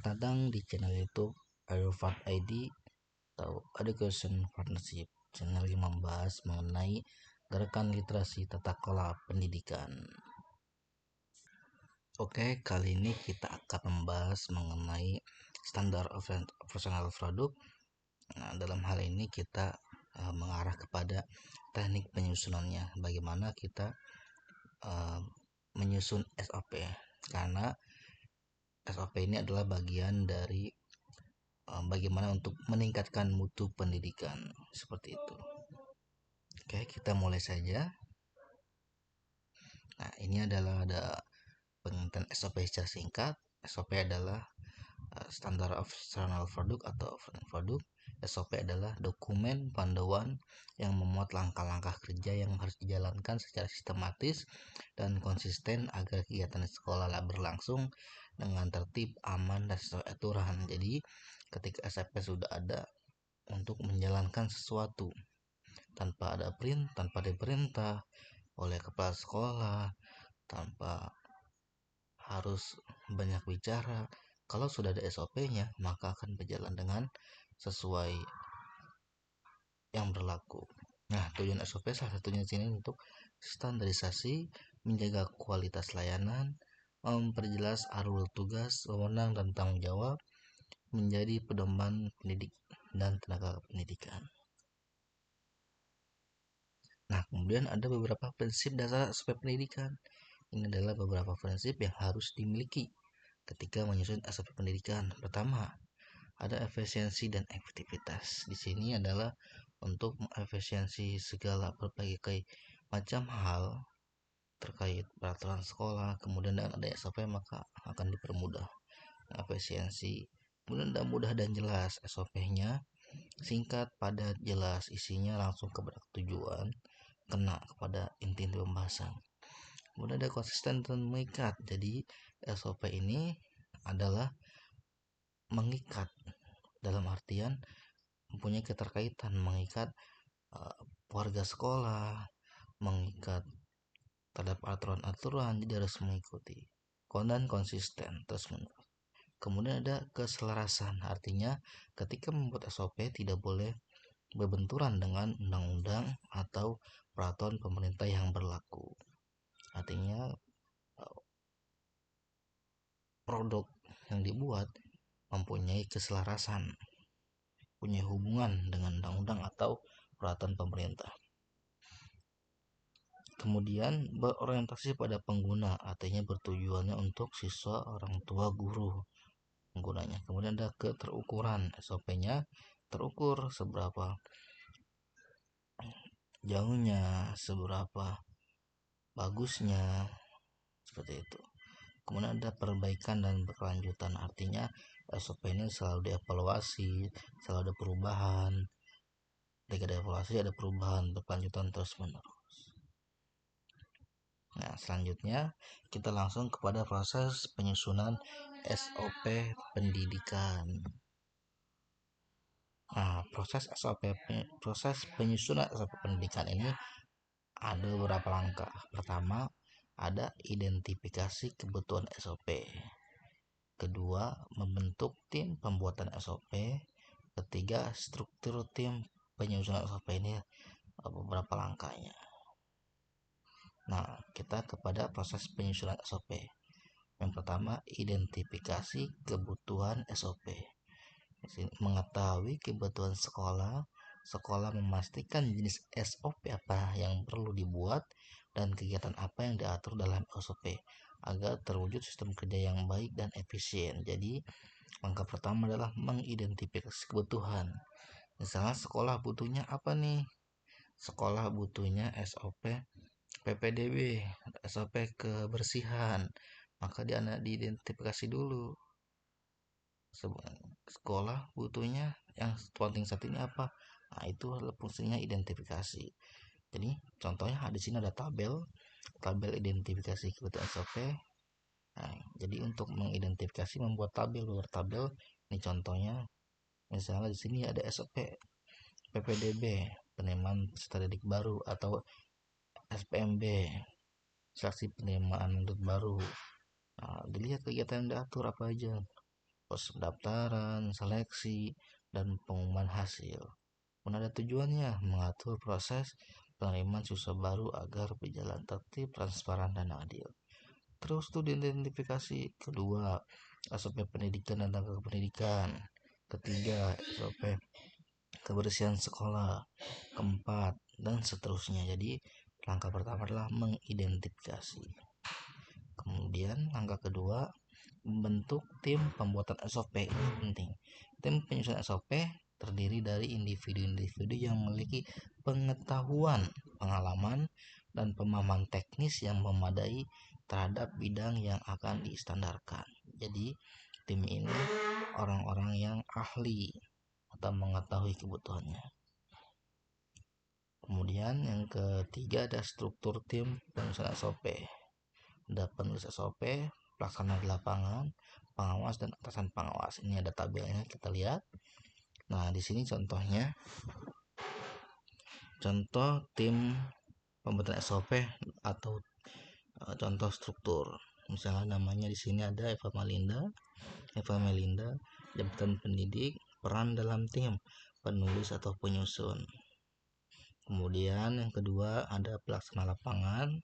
Selamat datang di channel YouTube Arifat ID atau Education Partnership, channel yang membahas mengenai gerakan literasi tata kelola pendidikan. Oke, kali ini kita akan membahas mengenai standar operasional produk. Nah, dalam hal ini kita mengarah kepada teknik penyusunannya, bagaimana kita menyusun SOP, karena SOP ini adalah bagian dari bagaimana untuk meningkatkan mutu pendidikan, seperti itu. Oke, kita mulai saja. Nah, ini adalah ada pengertian SOP secara singkat. SOP adalah standar operasional produk atau produk. SOP adalah dokumen panduan yang memuat langkah-langkah kerja yang harus dijalankan secara sistematis dan konsisten agar kegiatan sekolah berlangsung dengan tertib, aman, dan sesuai aturan. Jadi ketika SOP sudah ada untuk menjalankan sesuatu tanpa diperintah oleh kepala sekolah, tanpa harus banyak bicara. Kalau sudah ada SOP-nya, maka akan berjalan dengan sesuai yang berlaku. Nah, tujuan SOP salah satunya di sini untuk standarisasi, menjaga kualitas layanan, memperjelas alur tugas, wewenang, dan tanggung jawab, menjadi pedoman pendidik dan tenaga pendidikan. Nah, kemudian ada beberapa prinsip dasar SOP pendidikan. Ini adalah beberapa prinsip yang harus dimiliki ketika menyusun SOP pendidikan. Pertama, ada efisiensi dan efektivitas. Di sini adalah untuk efisiensi segala berbagai macam hal terkait peraturan sekolah, kemudian dengan ada SOP maka akan dipermudah efisiensi. Kemudian mudah dan jelas, SOP-nya singkat, padat, jelas, isinya langsung kepada tujuan, kena kepada inti pembahasan. Kemudian ada konsisten dan mengikat. Jadi SOP ini adalah mengikat dalam artian mempunyai keterkaitan, mengikat warga sekolah, mengikat terhadap aturan-aturan, jadi harus mengikuti dan konsisten terus menerus. Kemudian ada keselarasan, artinya ketika membuat SOP tidak boleh berbenturan dengan undang-undang atau peraturan pemerintah yang berlaku. Artinya produk yang dibuat mempunyai keselarasan, punya hubungan dengan undang-undang atau peraturan pemerintah. Kemudian berorientasi pada pengguna, artinya bertujuannya untuk siswa, orang tua, guru penggunanya. Kemudian ada keterukuran, SOP-nya terukur seberapa jauhnya, seberapa bagusnya, seperti itu. Kemudian ada perbaikan dan berkelanjutan, artinya SOP ini selalu dievaluasi, selalu ada perubahan. Ketika ada evaluasi ada perubahan, berkelanjutan terus menerus. Nah, selanjutnya kita langsung kepada proses penyusunan SOP pendidikan. Nah, proses penyusunan SOP pendidikan ini ada beberapa langkah. Pertama, ada identifikasi kebutuhan SOP. Kedua, membentuk tim pembuatan SOP. Ketiga, struktur tim penyusunan SOP ini beberapa langkahnya. Nah, kita kepada proses penyusunan SOP. Yang pertama, identifikasi kebutuhan SOP. Mengetahui kebutuhan sekolah, sekolah memastikan jenis SOP apa yang perlu dibuat dan kegiatan apa yang diatur dalam SOP agar terwujud sistem kerja yang baik dan efisien. Jadi, langkah pertama adalah mengidentifikasi kebutuhan. Misalnya sekolah butuhnya apa nih? Sekolah butuhnya SOP PPDB, SOP kebersihan, maka diidentifikasi dulu. Sekolah butuhnya yang penting saat ini apa? Nah, itu adalah fungsinya identifikasi. Jadi contohnya di sini ada tabel identifikasi kebutuhan SOP. Nah, jadi untuk mengidentifikasi membuat tabel. Ini contohnya, misalnya di sini ada SOP PPDB, penerimaan peserta didik baru, atau SPMB, seleksi penerimaan murid baru. Nah, dilihat kegiatan yang diatur apa aja. proses pendaftaran, seleksi, dan pengumuman hasil. Ada tujuannya mengatur proses penerimaan siswa baru agar berjalan tertib, transparan, dan adil. Terus tuh diidentifikasi. Kedua, SOP pendidikan dan tenaga pendidikan. Ketiga, SOP kebersihan sekolah. Keempat, dan seterusnya. Jadi langkah pertama adalah mengidentifikasi. Kemudian langkah kedua, membentuk tim pembuatan SOP. Ini penting. Tim penyusunan SOP terdiri dari individu-individu yang memiliki pengetahuan, pengalaman, dan pemahaman teknis yang memadai terhadap bidang yang akan distandarkan. Jadi tim ini orang-orang yang ahli atau mengetahui kebutuhannya. Kemudian yang ketiga ada struktur tim penyusunan SOP. Ada penulis SOP, pelaksana di lapangan, pengawas, dan atasan pengawas. Ini ada tabelnya, kita lihat. Nah, di sini contohnya, contoh tim pembuatan SOP atau contoh struktur. Misalnya namanya di sini ada Eva Melinda, jabatan pendidik, peran dalam tim, penulis atau penyusun. Kemudian yang kedua ada pelaksana lapangan,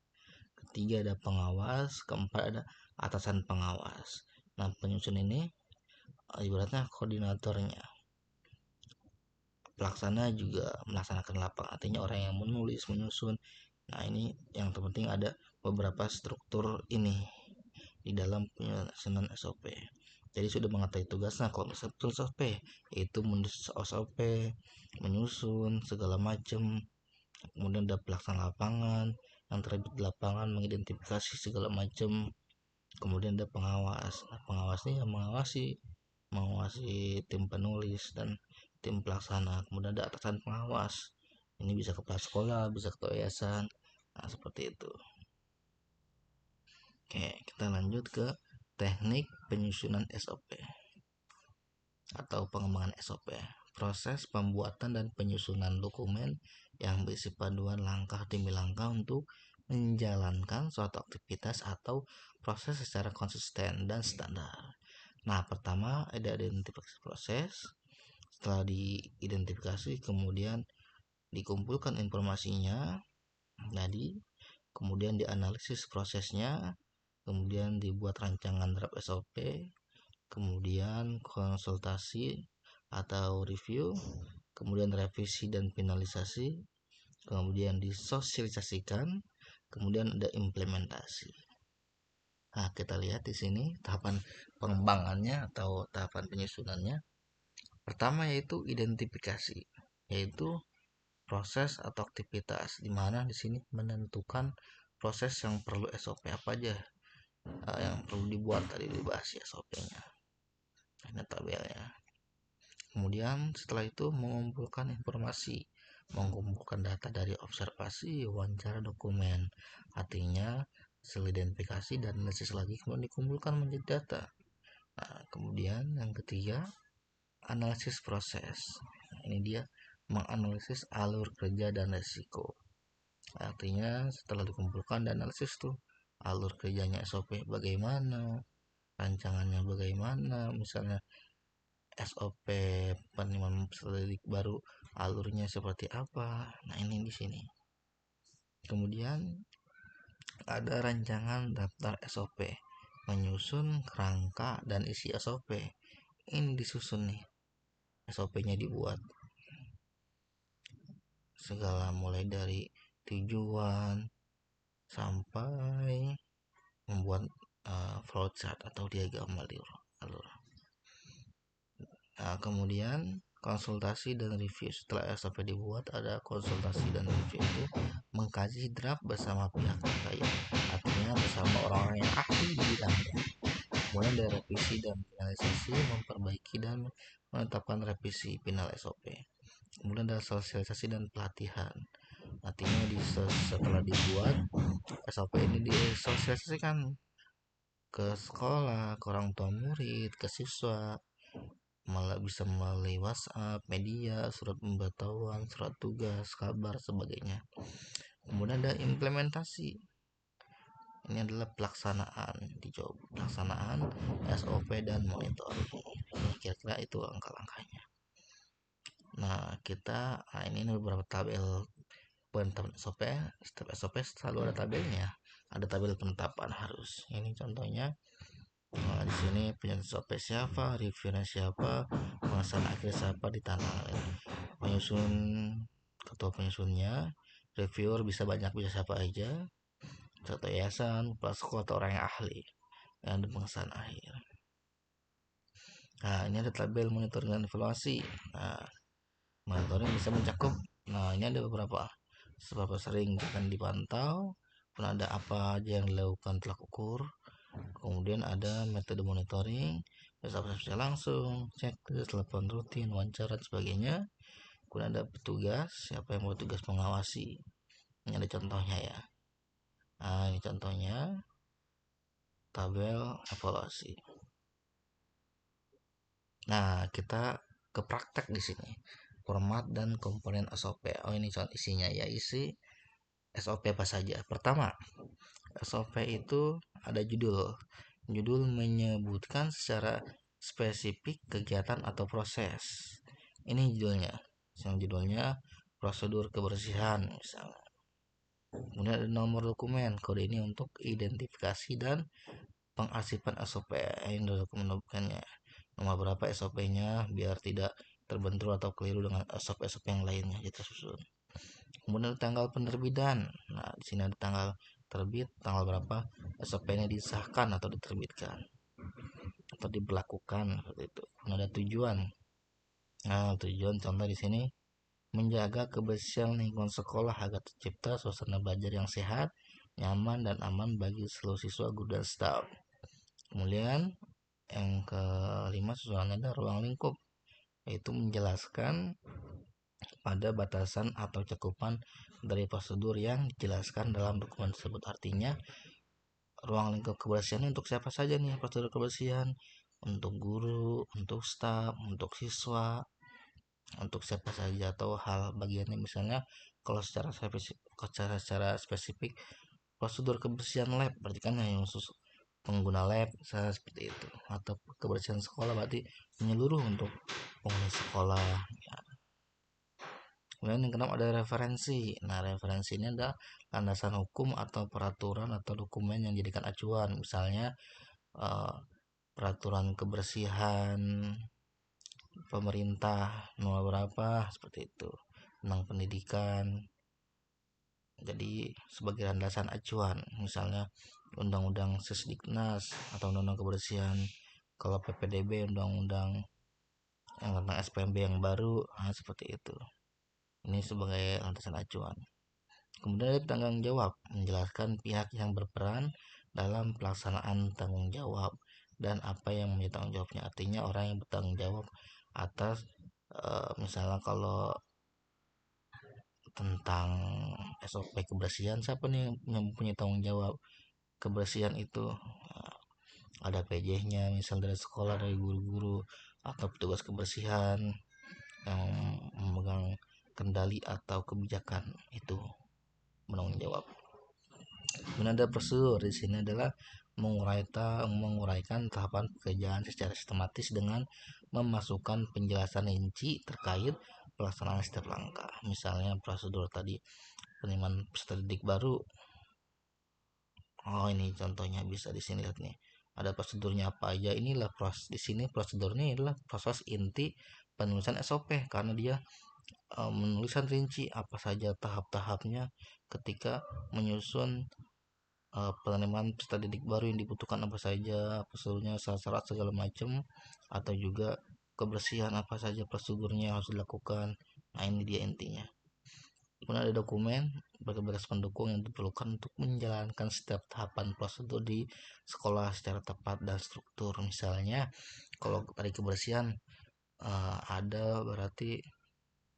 ketiga ada pengawas, keempat ada atasan pengawas. Nah, penyusun ini ibaratnya koordinatornya. Pelaksana juga melaksanakan lapangan, artinya orang yang menulis, menyusun. Nah, ini yang terpenting ada beberapa struktur ini di dalam penyusunan SOP. Jadi sudah mengetahui tugasnya. Kalau misalnya SOP itu menulis SOP, menyusun segala macam. Kemudian ada pelaksana lapangan yang terlibat di lapangan, mengidentifikasi segala macam. Kemudian ada pengawas. Nah, pengawas ini yang mengawasi tim penulis dan tim pelaksana. Kemudian ada atasan pengawas, ini bisa kepala sekolah, bisa ketua yayasan. Nah, seperti itu. Oke, kita lanjut ke teknik penyusunan SOP atau pengembangan SOP. Proses pembuatan dan penyusunan dokumen yang berisi panduan langkah demi langkah untuk menjalankan suatu aktivitas atau proses secara konsisten dan standar. Nah, pertama ada identifikasi proses. Setelah diidentifikasi, kemudian dikumpulkan informasinya. Jadi, kemudian dianalisis prosesnya, kemudian dibuat rancangan draft SOP, kemudian konsultasi atau review, kemudian revisi dan finalisasi, kemudian disosialisasikan, kemudian ada implementasi. Nah, kita lihat di sini tahapan pengembangannya atau tahapan penyusunannya. Pertama yaitu identifikasi, yaitu proses atau aktivitas, di mana di sini menentukan proses yang perlu SOP apa aja yang perlu dibuat, tadi dibahas ya SOP-nya. Ini tabelnya. Kemudian setelah itu mengumpulkan informasi, mengumpulkan data dari observasi, wawancara, dokumen. Artinya setelah identifikasi dan analisis lagi kemudian dikumpulkan menjadi data. Nah, kemudian yang ketiga analisis proses. Nah, ini dia menganalisis alur kerja dan resiko. Artinya setelah dikumpulkan dan analisis tuh alur kerjanya SOP bagaimana, rancangannya bagaimana, misalnya SOP penerimaan peserta didik baru alurnya seperti apa. Nah, ini di sini. Kemudian ada rancangan daftar SOP, menyusun kerangka dan isi SOP. Ini disusun nih. SOP-nya dibuat. Segala mulai dari tujuan sampai membuat flowchart atau diagram alur. Nah, kemudian konsultasi dan review. Setelah SOP dibuat, ada konsultasi dan review itu mengkaji draft bersama pihak terkait, artinya bersama orang-orang yang ahli di bidangnya. Kemudian dari revisi dan finalisasi, memperbaiki dan menetapkan revisi final SOP. Kemudian ada sosialisasi dan pelatihan, artinya setelah dibuat SOP ini disosialisasikan ke sekolah, ke orang tua murid, ke siswa, malah bisa melalui WhatsApp, media, surat pemberitahuan, surat tugas, kabar, sebagainya. Kemudian ada implementasi. Ini adalah pelaksanaan SOP dan monitoring. kira-kira itu langkah-langkahnya. Nah ini beberapa tabel penetapan SOP. Setiap SOP selalu ada tabelnya, ada tabel penetapan harus. Ini contohnya. Nah, di sini penyusun SOP siapa, reviewnya siapa, pengesahan akhir siapa, ditangani penyusun, ketua penyusunnya, reviewer bisa banyak, bisa siapa aja, satu yayasan, kepala sekolah atau orang yang ahli, yang ada pengesahan akhir. Nah ini ada tabel monitoring dan evaluasi. Nah monitoring bisa mencakup, ini ada beberapa, seberapa sering akan dipantau, pun ada apa aja yang dilakukan tolak ukur. Kemudian ada metode monitoring, bisa langsung, checklist, telepon rutin, wawancara, dan sebagainya. Kemudian ada petugas, siapa yang bertugas mengawasi. Ini ada contohnya ya. Nah ini contohnya tabel evaluasi. Nah kita ke praktek di sini. Format dan komponen SOP. Oh ini contoh isinya ya, isi SOP apa saja. Pertama, SOP itu ada judul. Judul menyebutkan secara spesifik kegiatan atau proses. Ini judulnya. Yang judulnya prosedur kebersihan misalnya. Kemudian ada nomor dokumen. Kode ini untuk identifikasi dan pengarsipan SOP. Ini dokumen-dokumennya. Nomor berapa SOP-nya biar tidak terbentur atau keliru dengan SOP-SOP yang lainnya kita susun. Kemudian tanggal penerbitan. Nah, di sini ada tanggal terbit, tanggal berapa SOP-nya disahkan atau diterbitkan atau diberlakukan seperti itu. Kemudian ada tujuan. Nah, tujuan contoh di sini menjaga kebersihan lingkungan sekolah agar tercipta suasana belajar yang sehat, nyaman dan aman bagi seluruh siswa, guru dan staf. Kemudian yang kelima susunannya ada ruang lingkup, yaitu menjelaskan pada batasan atau cakupan dari prosedur yang dijelaskan dalam dokumen tersebut. Artinya ruang lingkup kebersihan untuk siapa saja nih prosedur kebersihan, untuk guru, untuk staf, untuk siswa, untuk siapa saja, atau hal bagiannya. Misalnya kalau secara spesifik prosedur kebersihan lab berarti kan yang khusus pengguna lab misalnya seperti itu, atau kebersihan sekolah berarti menyeluruh untuk penghuni sekolah ya. Kemudian yang keenam ada referensi. Nah referensi ini adalah landasan hukum atau peraturan atau dokumen yang dijadikan acuan. Misalnya peraturan kebersihan pemerintah nomor berapa seperti itu, tentang pendidikan. Jadi sebagai landasan acuan, misalnya undang-undang Sesdiknas atau undang-undang kebersihan. Kalau PPDB undang-undang yang tentang SPMB yang baru, seperti itu. Ini sebagai landasan acuan. Kemudian ada tanggung jawab, menjelaskan pihak yang berperan dalam pelaksanaan tanggung jawab dan apa yang menjadi tanggung jawabnya. Artinya orang yang bertanggung jawab atas misalnya kalau tentang SOP kebersihan, siapa nih yang punya tanggung jawab kebersihan itu. Ada PJ-nya misal dari sekolah, dari guru-guru atau petugas kebersihan yang memegang kendali atau kebijakan itu menanggung jawab. Kemudian ada prosedur, di sini adalah menguraikan tahapan pekerjaan secara sistematis dengan memasukkan penjelasan rinci terkait pelaksanaan setiap langkah. Misalnya prosedur tadi penerimaan peserta didik baru. Oh ini contohnya bisa di sini lihat nih. Ada prosedurnya apa aja. Inilah di sini prosedurnya adalah proses inti penulisan SOP karena dia menuliskan rinci apa saja tahap-tahapnya ketika menyusun penerimaan peserta didik baru yang dibutuhkan apa saja, prosedurnya, syarat segala macam, atau juga kebersihan apa saja prosedurnya yang harus dilakukan. Nah ini dia intinya. Kemudian ada dokumen berbagai pendukung yang diperlukan untuk menjalankan setiap tahapan prosedur di sekolah secara tepat dan struktur. Misalnya kalau tadi kebersihan ada berarti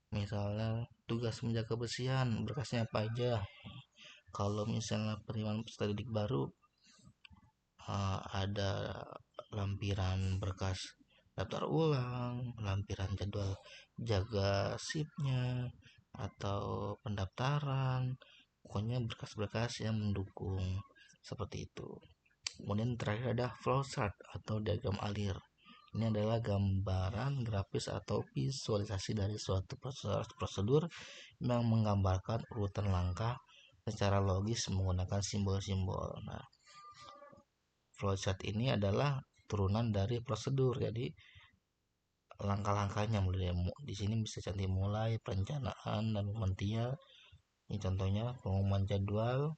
misalnya tugas menjaga kebersihan berkasnya apa aja. Kalau misalnya penerimaan peserta didik baru ada lampiran berkas daftar ulang, lampiran jadwal jaga sipnya atau pendaftaran, pokoknya berkas-berkas yang mendukung seperti itu. Kemudian terakhir ada flowchart atau diagram alir. Ini adalah gambaran grafis atau visualisasi dari suatu prosedur yang menggambarkan urutan langkah secara logis menggunakan simbol-simbol. Nah, flowchart ini adalah turunan dari prosedur. Jadi langkah-langkahnya mulai di sini bisa cantik mulai perencanaan dan pementian. Ini contohnya pengumuman jadwal,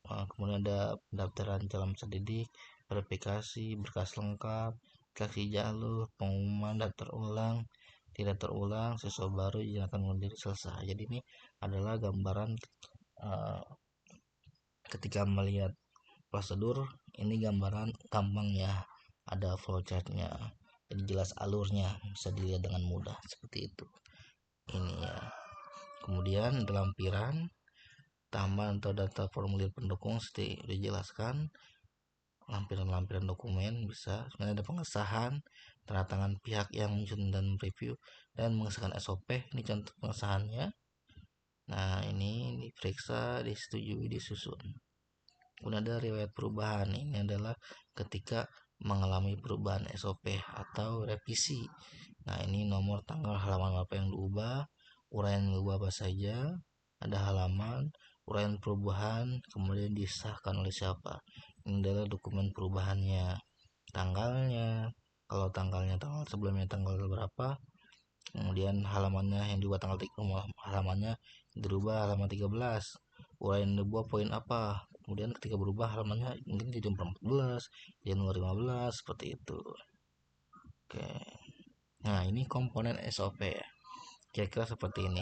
kemudian ada pendaftaran calon peserta didik, verifikasi, berkas lengkap, seleksi jalur, pengumuman daftar ulang, tidak terulang, siswa baru akan menjadi selesai. Jadi ini adalah gambaran ketika melihat prosedur, ini gambaran gampang ya, ada flowchartnya, jadi jelas alurnya, bisa dilihat dengan mudah seperti itu. Ini ya. Kemudian dalam lampiran tambahan atau data formulir pendukung seperti dijelaskan, lampiran-lampiran dokumen bisa sebenarnya ada pengesahan, tanda tangan pihak yang menyusun dan review, dan mengesahkan SOP. Ini contoh pengesahannya. Nah, ini diperiksa, disetujui, disusun. Kemudian ada riwayat perubahan. Ini adalah ketika mengalami perubahan SOP atau revisi. Nah, ini nomor, tanggal, halaman apa yang diubah, uraian yang diubah apa saja, ada halaman, uraian perubahan, kemudian disahkan oleh siapa. Ini adalah dokumen perubahannya, tanggalnya, kalau tanggalnya tanggal sebelumnya tanggal berapa, kemudian halamannya yang diubah tanggal halamannya dirubah halaman 13, uraian diubah poin apa, kemudian ketika berubah halamannya mungkin jadi 14, Januari 15, seperti itu. Oke. Nah, ini komponen SOP ya. Kira-kira seperti ini.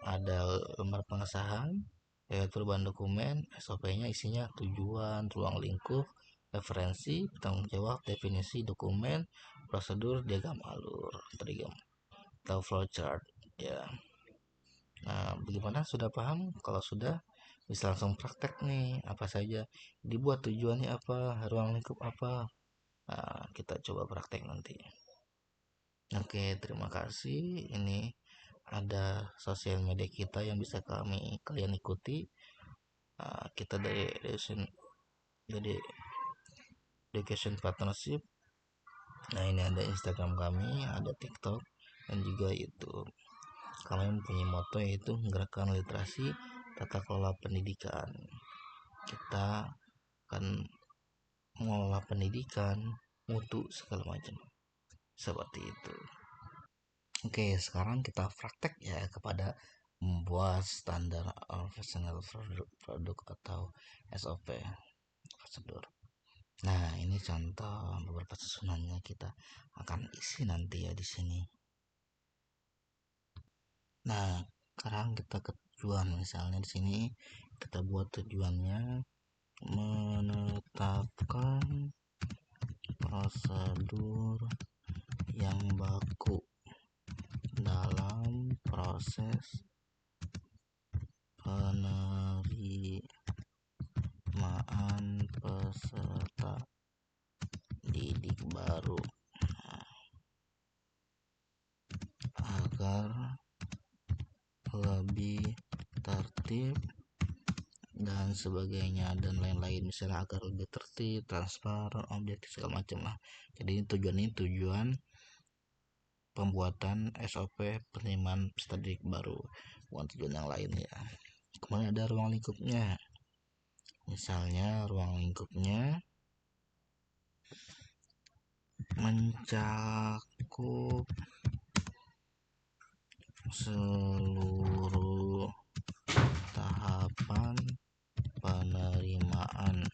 Ada lembar pengesahan, perubahan dokumen, SOP-nya isinya tujuan, ruang lingkup, referensi, tanggung jawab, definisi dokumen, prosedur, diagram alur, atau flowchart ya. Nah, bagaimana, sudah paham? Kalau sudah, bisa langsung praktek nih, apa saja dibuat, tujuannya apa, ruang lingkup apa. Nah, kita coba praktek nanti. Oke, terima kasih. Ini ada sosial media kita yang bisa kalian ikuti. Kita dari Education Partnership. Nah, ini ada Instagram kami, ada TikTok, dan juga YouTube. Kami mempunyai moto yaitu gerakan literasi tata kelola pendidikan. Kita akan mengelola pendidikan, mutu, segala macam. Seperti itu. Oke, sekarang kita praktek ya kepada membuat standar professional produk atau SOP, prosedur. Nah, ini contoh beberapa susunannya kita akan isi nanti ya di sini. Nah, sekarang kita ke tujuan. Misalnya di sini kita buat tujuannya menetapkan prosedur yang baku dalam proses penerimaan peserta didik baru agar lebih tertib dan sebagainya dan lain-lain, misalnya agar lebih tertib, transparan, objektif, segala macam lah. Jadi tujuan pembuatan SOP penerimaan peserta didik baru, bukan tujuan yang lain ya. Kemudian ada ruang lingkupnya. Misalnya ruang lingkupnya mencakup seluruh tahapan penerimaan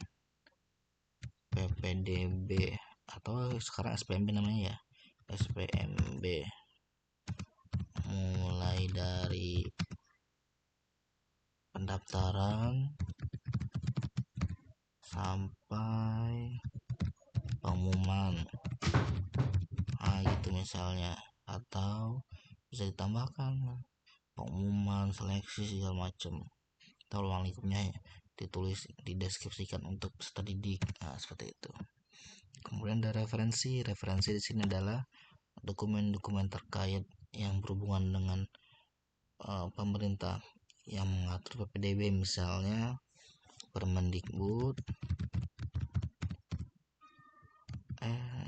PPDB atau sekarang SPMB namanya ya, SPMB, mulai dari pendaftaran sampai pengumuman, gitu misalnya, atau bisa ditambahkan pengumuman, seleksi, segala macam. Atau ruang lingkupnya ya, ditulis, dideskripsikan untuk peserta didik. Nah, seperti itu. Kemudian ada referensi. Referensi di sini adalah dokumen-dokumen terkait yang berhubungan dengan pemerintah yang mengatur PPDB, misalnya Permendikbud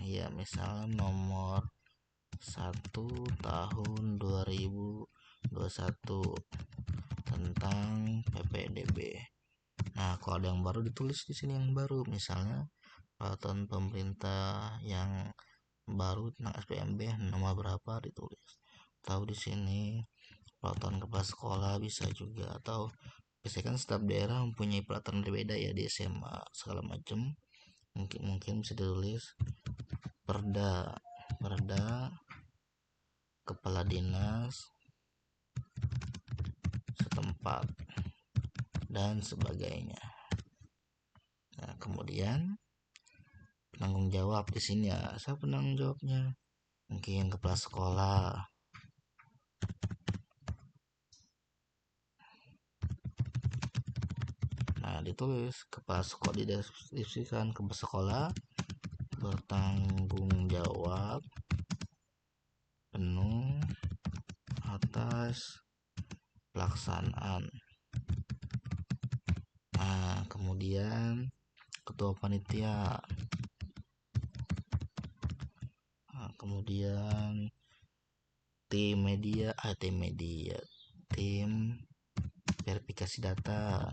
Ya misalnya nomor 1 tahun 2021 tentang PPDB. Nah, kalau ada yang baru ditulis di sini yang baru, misalnya peraturan pemerintah yang baru tentang SPMB nomor berapa ditulis. Tahu di sini peraturan kepala sekolah bisa juga, atau biasanya kan setiap daerah mempunyai peraturan berbeda ya di SMA segala macam. Mungkin bisa ditulis perda kepala dinas setempat dan sebagainya. Nah, kemudian penanggung jawab di sini ya, siapa penanggung jawabnya? Mungkin kepala sekolah. Nah, ditulis kepala sekolah, dideskripsikan kepala sekolah bertanggung jawab penuh atas pelaksanaan. Nah, kemudian ketua panitia. Nah, kemudian tim verifikasi data.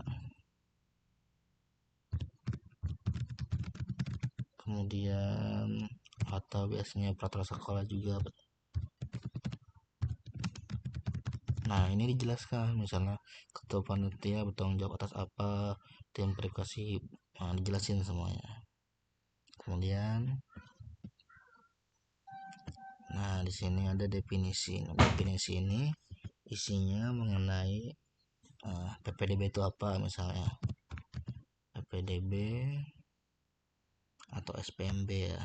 Kemudian atau biasanya peraturan sekolah juga. Nah, ini dijelaskan misalnya ketua panitia bertanggung jawab atas apa, tim verifikasi, nah, dijelasin semuanya. Kemudian nah di sini ada definisi. Definisi ini isinya mengenai PPDB itu apa, misalnya PPDB atau SPMB ya.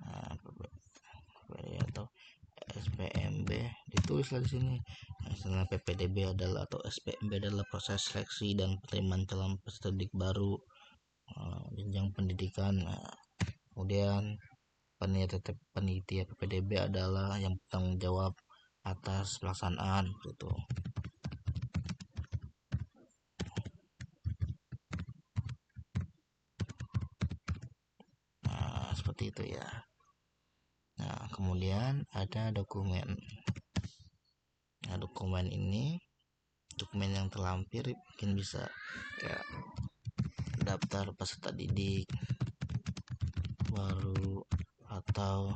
Nah, PPDB atau SPMB ditulislah di sini. Misalnya PPDB adalah atau SPMB adalah proses seleksi dan penerimaan calon peserta didik baru jenjang pendidikan. Nah, kemudian panitia PPDB adalah yang bertanggung jawab atas pelaksanaan gitu. Nah, seperti itu ya. Nah, kemudian ada dokumen. Nah, dokumen yang terlampir mungkin bisa kayak daftar peserta didik baru atau